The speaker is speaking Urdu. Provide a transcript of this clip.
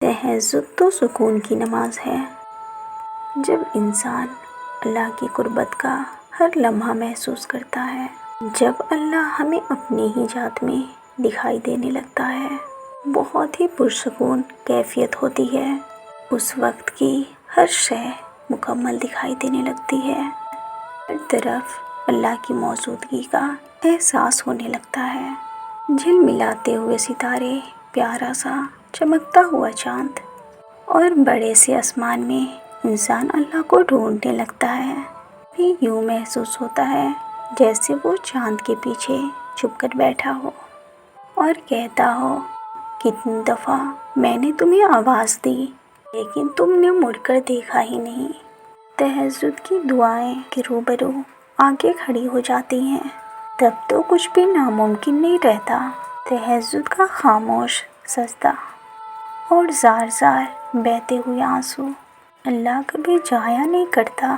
تہجد تو سکون کی نماز ہے، جب انسان اللہ کی قربت کا ہر لمحہ محسوس کرتا ہے، جب اللہ ہمیں اپنی ہی ذات میں دکھائی دینے لگتا ہے، بہت ہی پرسکون کیفیت ہوتی ہے۔ اس وقت کی ہر شے مکمل دکھائی دینے لگتی ہے، ہر طرف اللہ کی موجودگی کا احساس ہونے لگتا ہے۔ جھلملاتے ہوئے ستارے، پیارا سا چمکتا ہوا چاند اور بڑے سے آسمان میں انسان اللہ کو ڈھونڈنے لگتا ہے۔ بھی یوں محسوس ہوتا ہے جیسے وہ چاند کے پیچھے چھپ کر بیٹھا ہو اور کہتا ہو، کتنی دفعہ میں نے تمہیں آواز دی لیکن تم نے مڑ کر دیکھا ہی نہیں۔ تہجد کی دعائیں کے روبرو آنکھیں کھڑی ہو جاتی ہیں، تب تو کچھ بھی ناممکن نہیں رہتا۔ تہجد کا خاموش سجدہ اور زار زار بہتے ہوئے آنسو اللہ کبھی ضائع نہیں کرتا۔